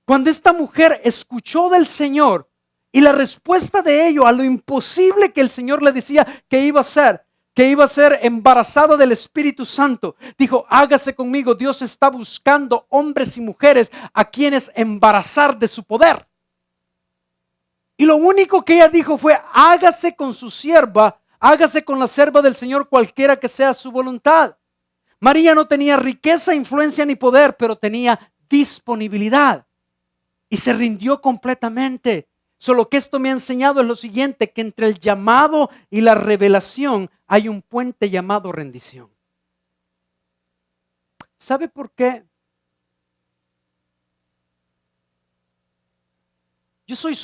cuando esta mujer escuchó del Señor y la respuesta de ello a lo imposible que el Señor le decía que iba a ser embarazada del Espíritu Santo. Dijo: hágase conmigo. Dios está buscando hombres y mujeres a quienes embarazar de su poder. Y lo único que ella dijo fue: hágase con su sierva, hágase con la sierva del Señor, cualquiera que sea su voluntad. María no tenía riqueza, influencia ni poder, pero tenía disponibilidad. Y se rindió completamente. Solo que esto me ha enseñado es lo siguiente, que entre el llamado y la revelación hay un puente llamado rendición. ¿Sabe por qué? Yo soy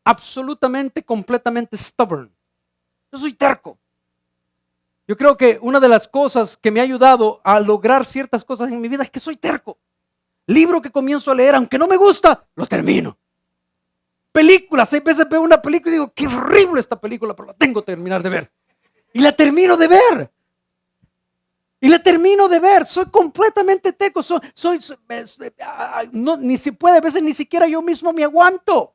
absolutamente, completamente stubborn. Yo soy terco. Yo creo que una de las cosas que me ha ayudado a lograr ciertas cosas en mi vida es que soy terco. Libro que comienzo a leer, aunque no me gusta, lo termino. Películas, 6 veces veo una película y digo: qué horrible esta película, pero la tengo que terminar de ver. Y la termino de ver. Soy completamente teco. No, ni se puede, a veces ni siquiera yo mismo me aguanto.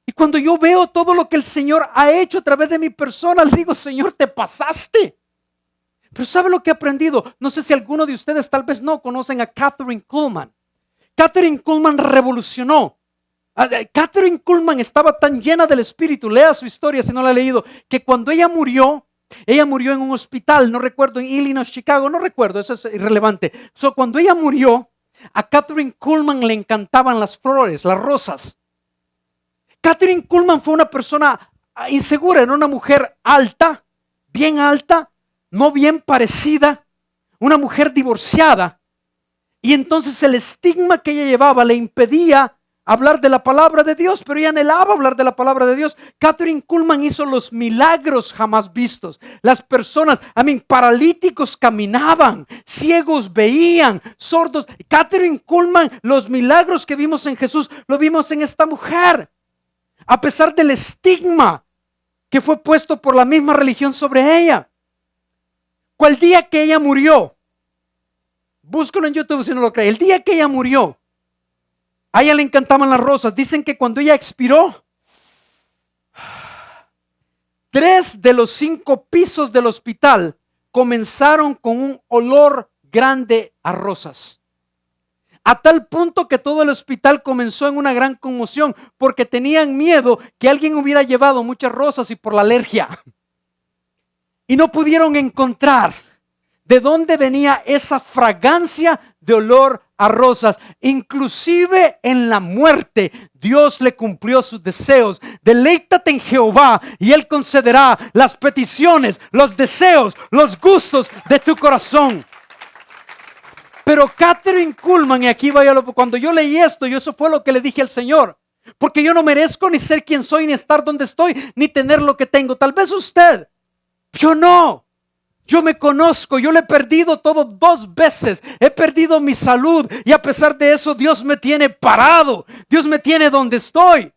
Y cuando yo veo todo lo que el Señor ha hecho a través de mi persona, le digo, Señor, te pasaste. Pero ¿sabe lo que he aprendido? No sé si alguno de ustedes tal vez no conocen a Kathryn Kuhlman. Kathryn Kuhlman revolucionó. Kathryn Kuhlman estaba tan llena del Espíritu, lea su historia si no la ha leído, que cuando ella murió en un hospital, no recuerdo, en Illinois, Chicago, no recuerdo, eso es irrelevante. Cuando ella murió, a Kathryn Kuhlman le encantaban las flores, las rosas. Kathryn Kuhlman fue una persona insegura, era una mujer alta, bien alta, no bien parecida, una mujer divorciada. Y entonces el estigma que ella llevaba le impedía hablar de la palabra de Dios, pero ella anhelaba hablar de la palabra de Dios. Kathryn Kuhlman hizo los milagros jamás vistos. Las personas, paralíticos caminaban, ciegos veían, sordos. Kathryn Kuhlman, los milagros que vimos en Jesús, lo vimos en esta mujer. A pesar del estigma que fue puesto por la misma religión sobre ella. El día que ella murió, búscalo en YouTube si no lo cree, el día que ella murió, a ella le encantaban las rosas. Dicen que cuando ella expiró, 3 de los 5 pisos del hospital comenzaron con un olor grande a rosas. A tal punto que todo el hospital comenzó en una gran conmoción porque tenían miedo que alguien hubiera llevado muchas rosas y por la alergia. Y no pudieron encontrar de dónde venía esa fragancia de olor a rosas. Inclusive en la muerte, Dios le cumplió sus deseos. Deleítate en Jehová y Él concederá las peticiones, los deseos, los gustos de tu corazón. Pero Kathryn Kuhlman, y aquí vaya, cuando yo leí esto, eso fue lo que le dije al Señor. Porque yo no merezco ni ser quien soy, ni estar donde estoy, ni tener lo que tengo. Tal vez usted, yo no. Yo me conozco, yo le he perdido todo 2 veces. He perdido mi salud y a pesar de eso Dios me tiene parado. Dios me tiene donde estoy.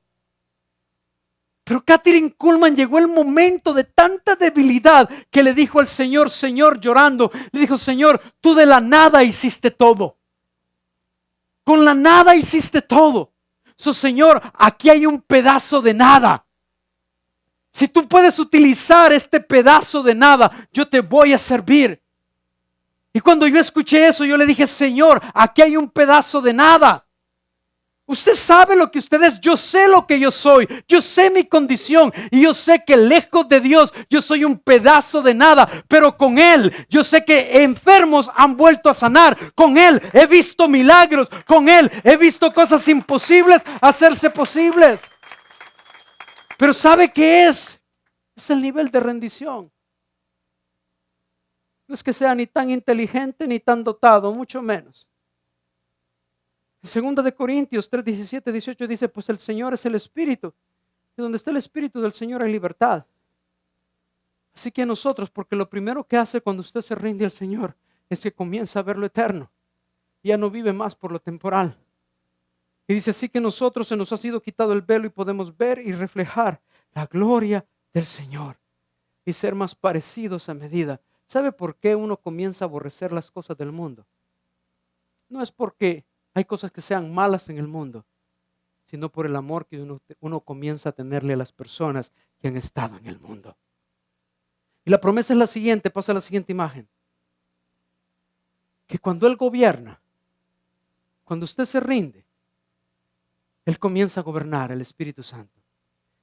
Pero Kathryn Kuhlman llegó el momento de tanta debilidad que le dijo al Señor, Señor, llorando, le dijo, Señor, tú de la nada hiciste todo. Con la nada hiciste todo. Señor, aquí hay un pedazo de nada. Si tú puedes utilizar este pedazo de nada, yo te voy a servir. Y cuando yo escuché eso, yo le dije, Señor, aquí hay un pedazo de nada. Usted sabe lo que usted es, yo sé lo que yo soy, yo sé mi condición y yo sé que lejos de Dios yo soy un pedazo de nada, pero con Él yo sé que enfermos han vuelto a sanar, con Él he visto milagros, con Él he visto cosas imposibles hacerse posibles. Pero ¿sabe qué es? Es el nivel de rendición. No es que sea ni tan inteligente ni tan dotado, mucho menos. En 2 Corintios 3, 17, 18 dice, pues el Señor es el Espíritu. Y donde está el Espíritu del Señor hay libertad. Así que nosotros, porque lo primero que hace cuando usted se rinde al Señor es que comienza a ver lo eterno. Ya no vive más por lo temporal. Y dice, así que nosotros se nos ha sido quitado el velo y podemos ver y reflejar la gloria del Señor. Y ser más parecidos a medida. ¿Sabe por qué uno comienza a aborrecer las cosas del mundo? No es porque hay cosas que sean malas en el mundo, sino por el amor que uno comienza a tenerle a las personas que han estado en el mundo. Y la promesa es la siguiente, pasa a la siguiente imagen. Que cuando Él gobierna, cuando usted se rinde, Él comienza a gobernar, el Espíritu Santo.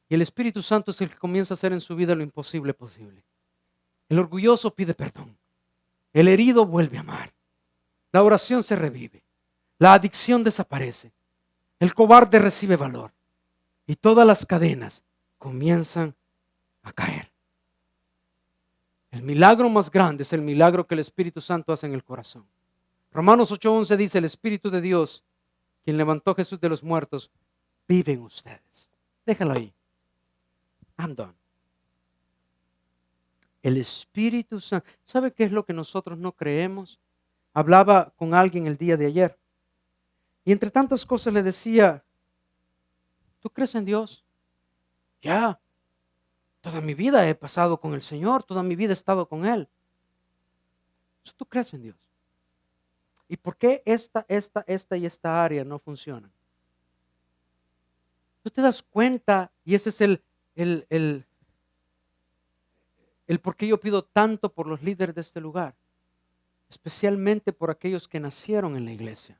Y el Espíritu Santo es el que comienza a hacer en su vida lo imposible posible. El orgulloso pide perdón. El herido vuelve a amar. La oración se revive. La adicción desaparece. El cobarde recibe valor. Y todas las cadenas comienzan a caer. El milagro más grande es el milagro que el Espíritu Santo hace en el corazón. Romanos 8:11 dice, el Espíritu de Dios, quien levantó a Jesús de los muertos, vive en ustedes. Déjalo ahí. I'm done. El Espíritu Santo. ¿Sabe qué es lo que nosotros no creemos? Hablaba con alguien el día de ayer. Y entre tantas cosas le decía, ¿tú crees en Dios? Ya. Toda mi vida he pasado con el Señor, toda mi vida he estado con Él. ¿Tú crees en Dios? ¿Y por qué esta y esta área no funcionan? Tú te das cuenta, y ese es el por qué yo pido tanto por los líderes de este lugar, especialmente por aquellos que nacieron en la iglesia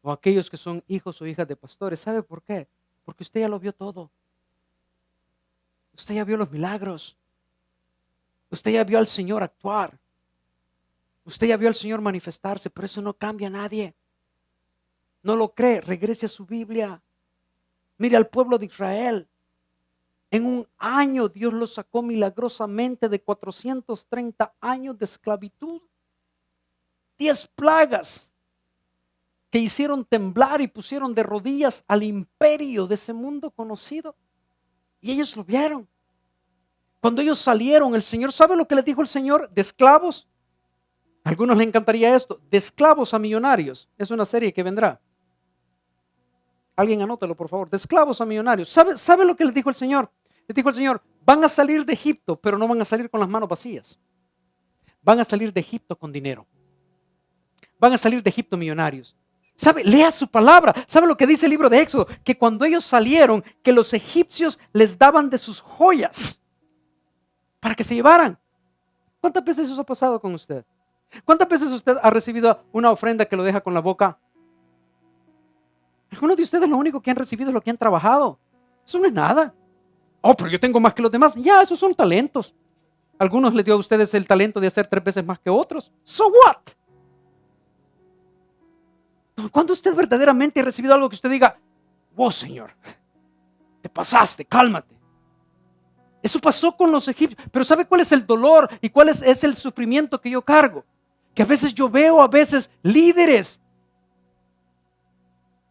o aquellos que son hijos o hijas de pastores. ¿Sabe por qué? Porque usted ya lo vio todo. Usted ya vio los milagros. Usted ya vio al Señor actuar. Usted ya vio al Señor manifestarse, pero eso no cambia a nadie. No lo cree, regrese a su Biblia. Mire al pueblo de Israel. En un año Dios los sacó milagrosamente de 430 años de esclavitud. 10 plagas que hicieron temblar y pusieron de rodillas al imperio de ese mundo conocido. Y ellos lo vieron. Cuando ellos salieron, el Señor, ¿sabe lo que les dijo el Señor? De esclavos. A algunos les encantaría esto. De esclavos a millonarios. Es una serie que vendrá. Alguien anótelo, por favor. De esclavos a millonarios. ¿Sabe lo que les dijo el Señor? Les dijo el Señor, van a salir de Egipto, pero no van a salir con las manos vacías. Van a salir de Egipto con dinero. Van a salir de Egipto millonarios. ¿Sabe? Lea su palabra. ¿Sabe lo que dice el libro de Éxodo? Que cuando ellos salieron, que los egipcios les daban de sus joyas para que se llevaran. ¿Cuántas veces eso ha pasado con usted? ¿Cuántas veces usted ha recibido una ofrenda que lo deja con la boca? Algunos de ustedes lo único que han recibido es lo que han trabajado. Eso no es nada. Oh, pero yo tengo más que los demás. Ya, esos son talentos. Algunos les dio a ustedes el talento de hacer 3 veces más que otros. So what? Cuando usted verdaderamente ha recibido algo que usted diga, oh Señor, te pasaste, cálmate. Eso pasó con los egipcios. Pero ¿sabe cuál es el dolor y cuál es el sufrimiento que yo cargo? Que a veces yo veo líderes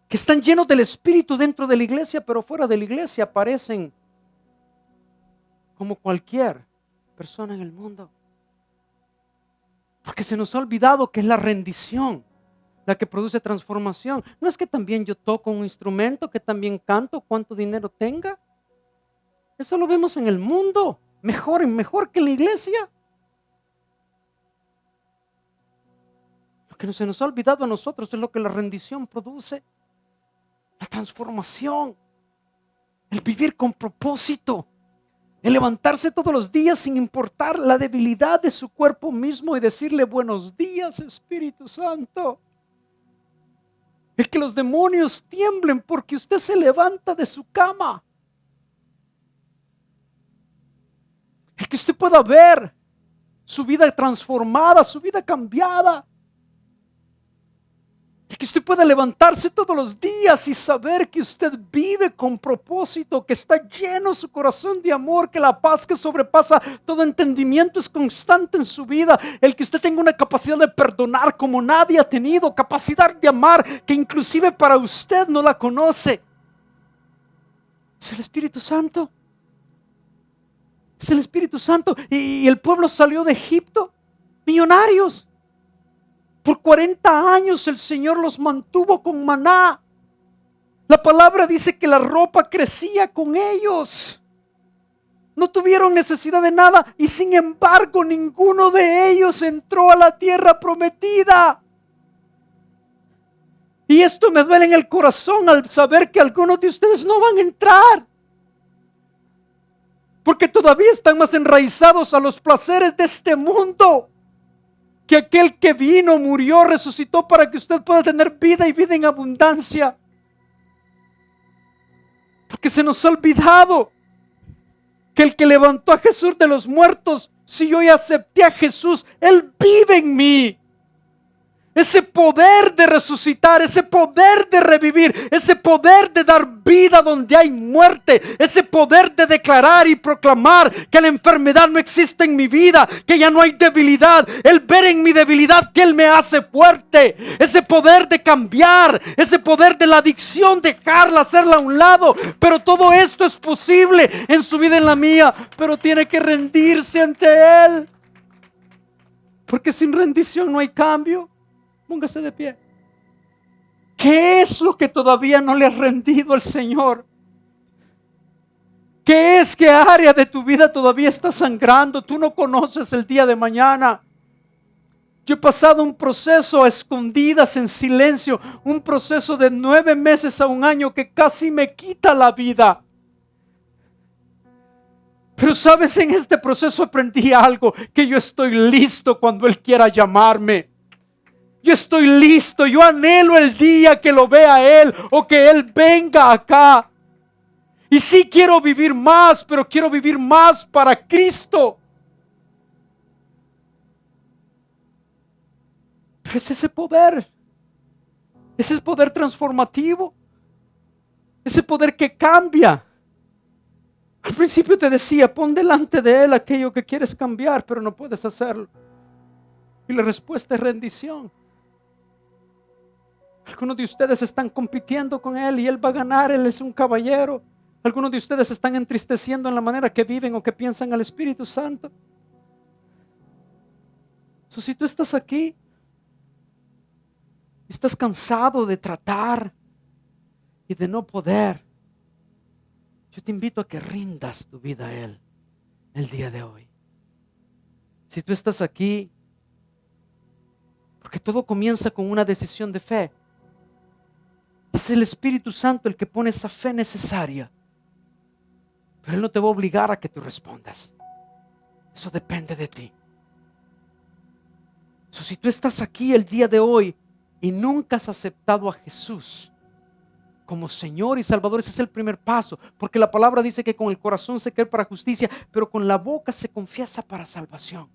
que están llenos del Espíritu dentro de la iglesia, pero fuera de la iglesia parecen como cualquier persona en el mundo. Porque se nos ha olvidado que es la rendición la que produce transformación. No es que también yo toco un instrumento, que también canto, cuánto dinero tenga. Eso lo vemos en el mundo, mejor que en la iglesia. Lo que se nos ha olvidado a nosotros es lo que la rendición produce. La transformación, el vivir con propósito, el levantarse todos los días sin importar la debilidad de su cuerpo mismo y decirle buenos días, Espíritu Santo. El que los demonios tiemblen porque usted se levanta de su cama. El que usted pueda ver su vida transformada, su vida cambiada. El que usted pueda levantarse todos los días y saber que usted vive con propósito, que está lleno su corazón de amor, que la paz que sobrepasa todo entendimiento es constante en su vida. El que usted tenga una capacidad de perdonar como nadie ha tenido, capacidad de amar que inclusive para usted no la conoce. Es el Espíritu Santo. Es el Espíritu Santo. Y el pueblo salió de Egipto millonarios. Por 40 años el Señor los mantuvo con maná. La palabra dice que la ropa crecía con ellos. No tuvieron necesidad de nada y sin embargo ninguno de ellos entró a la tierra prometida. Y esto me duele en el corazón al saber que algunos de ustedes no van a entrar. Porque todavía están más enraizados a los placeres de este mundo. Que aquel que vino, murió, resucitó para que usted pueda tener vida y vida en abundancia. Porque se nos ha olvidado que el que levantó a Jesús de los muertos, si yo ya acepté a Jesús, Él vive en mí. Ese poder de resucitar, ese poder de revivir, ese poder de dar vida donde hay muerte, ese poder de declarar y proclamar que la enfermedad no existe en mi vida, que ya no hay debilidad, el ver en mi debilidad que Él me hace fuerte, ese poder de cambiar, ese poder de la adicción, dejarla, hacerla a un lado, pero todo esto es posible en su vida y en la mía, pero tiene que rendirse ante Él, porque sin rendición no hay cambio. Póngase de pie. ¿Qué es lo que todavía no le ha rendido al Señor? ¿Qué es? ¿Qué área de tu vida todavía está sangrando? Tú no conoces el día de mañana. Yo he pasado un proceso a escondidas, en silencio, un proceso de 9 meses a un año que casi me quita la vida. Pero sabes, en este proceso aprendí algo, que yo estoy listo cuando Él quiera llamarme. Yo estoy listo, yo anhelo el día que lo vea Él o que Él venga acá. Y sí quiero vivir más, pero quiero vivir más para Cristo. Pero es ese poder transformativo, ese poder que cambia. Al principio te decía, pon delante de Él aquello que quieres cambiar, pero no puedes hacerlo. Y la respuesta es rendición. Algunos de ustedes están compitiendo con Él y Él va a ganar, Él es un caballero. Algunos de ustedes están entristeciendo en la manera que viven o que piensan al Espíritu Santo. Si tú estás aquí, estás cansado de tratar y de no poder, yo te invito a que rindas tu vida a Él el día de hoy. Si tú estás aquí, porque todo comienza con una decisión de fe. Es el Espíritu Santo el que pone esa fe necesaria. Pero Él no te va a obligar a que tú respondas. Eso depende de ti. Si tú estás aquí el día de hoy y nunca has aceptado a Jesús como Señor y Salvador, ese es el primer paso. Porque la palabra dice que con el corazón se cree para justicia, pero con la boca se confiesa para salvación.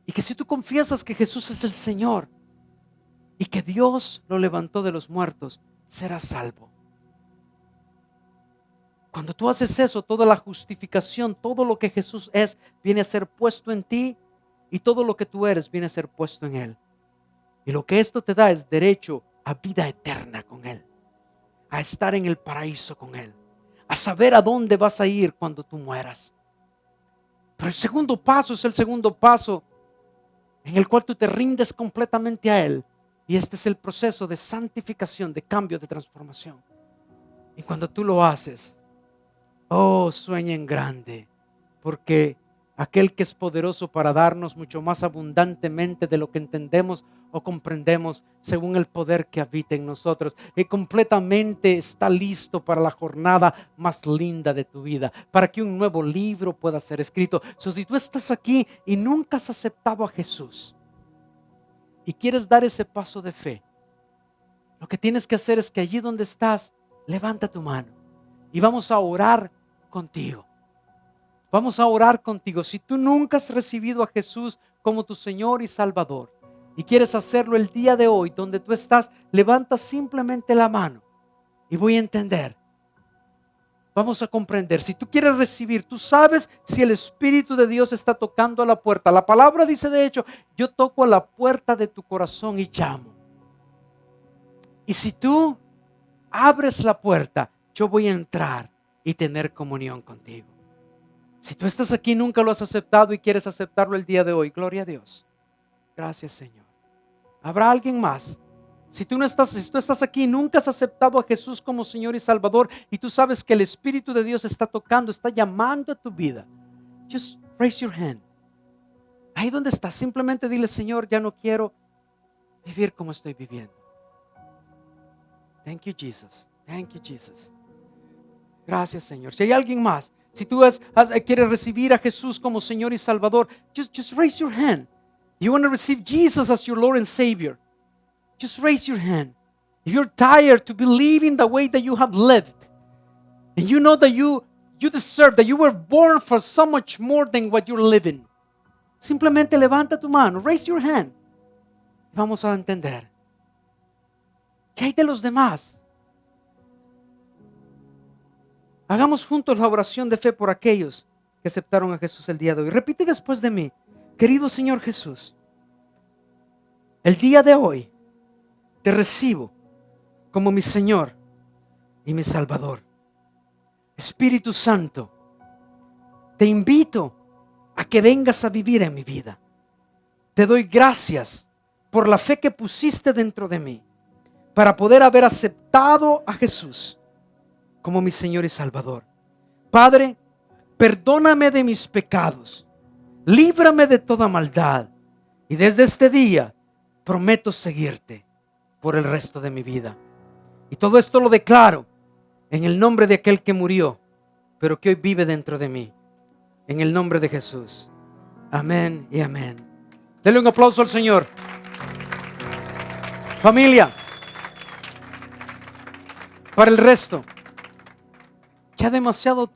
Y que si tú confiesas que Jesús es el Señor y que Dios lo levantó de los muertos, serás salvo. Cuando tú haces eso, toda la justificación, todo lo que Jesús es, viene a ser puesto en ti, y todo lo que tú eres viene a ser puesto en Él. Y lo que esto te da es derecho a vida eterna con Él, a estar en el paraíso con Él, a saber a dónde vas a ir cuando tú mueras. Pero el segundo paso es el segundo paso en el cual tú te rindes completamente a Él. Y este es el proceso de santificación, de cambio, de transformación. Y cuando tú lo haces, sueña en grande, porque aquel que es poderoso para darnos mucho más abundantemente de lo que entendemos o comprendemos, según el poder que habita en nosotros, y completamente está listo para la jornada más linda de tu vida, para que un nuevo libro pueda ser escrito. Si tú estás aquí y nunca has aceptado a Jesús y quieres dar ese paso de fe, lo que tienes que hacer es que allí donde estás, levanta tu mano y vamos a orar contigo. Vamos a orar contigo. Si tú nunca has recibido a Jesús como tu Señor y Salvador y quieres hacerlo el día de hoy, donde tú estás, levanta simplemente la mano y voy a entender. Vamos a comprender. Si tú quieres recibir, tú sabes si el Espíritu de Dios está tocando a la puerta. La palabra dice, de hecho, yo toco a la puerta de tu corazón y llamo. Y si tú abres la puerta, yo voy a entrar y tener comunión contigo. Si tú estás aquí y nunca lo has aceptado y quieres aceptarlo el día de hoy, gloria a Dios. Gracias, Señor. ¿Habrá alguien más? Si tú estás aquí y nunca has aceptado a Jesús como Señor y Salvador y tú sabes que el Espíritu de Dios está tocando, está llamando a tu vida, just raise your hand. Ahí donde estás, simplemente dile, Señor, ya no quiero vivir como estoy viviendo. Thank you, Jesus. Thank you, Jesus. Gracias, Señor. Si hay alguien más, si tú quieres recibir a Jesús como Señor y Salvador, just raise your hand. You want to receive Jesus as your Lord and Savior, just raise your hand. If you're tired to believe in the way that you have lived, and you know that you deserve, that you were born for so much more than what you're living, simplemente levanta tu mano, raise your hand. Vamos a entender. ¿Qué hay de los demás? Hagamos juntos la oración de fe por aquellos que aceptaron a Jesús el día de hoy. Repite después de mí. Querido Señor Jesús, el día de hoy te recibo como mi Señor y mi Salvador. Espíritu Santo, te invito a que vengas a vivir en mi vida. Te doy gracias por la fe que pusiste dentro de mí para poder haber aceptado a Jesús como mi Señor y Salvador. Padre, perdóname de mis pecados, líbrame de toda maldad, y desde este día prometo seguirte por el resto de mi vida. Y todo esto lo declaro en el nombre de aquel que murió, pero que hoy vive dentro de mí. En el nombre de Jesús. Amén y amén. Denle un aplauso al Señor. Familia, para el resto, ya demasiado tiempo.